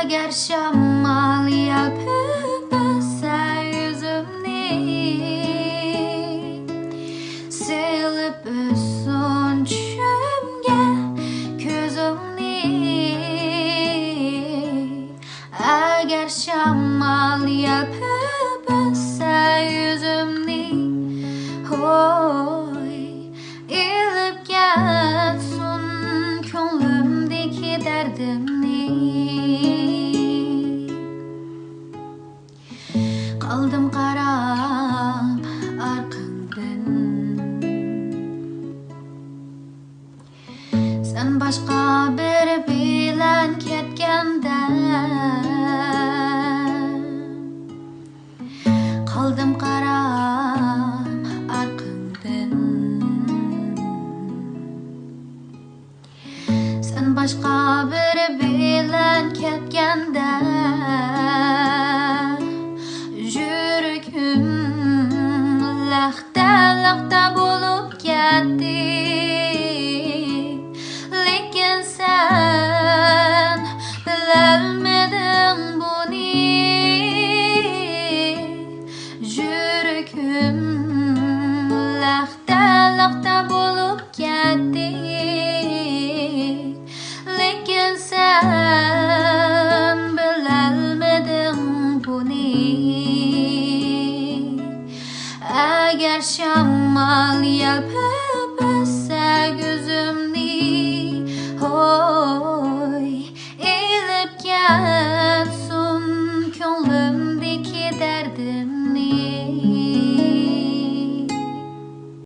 Agar shamal yalpib o'ssa yüzümni, silib o'ssin tushimga ko'zimni. Agar shamal yalpib o'ssa yüzümni, hoy ilib ketsin ko'nglimdagi dardimni. Qaldım qarab arqamdan, sen boshqa bir bilan ketganda. Qaldım qarab arqamdan, sen boshqa bir bilan ketganda. Yüragim laxta laxta bo'lib ketdi.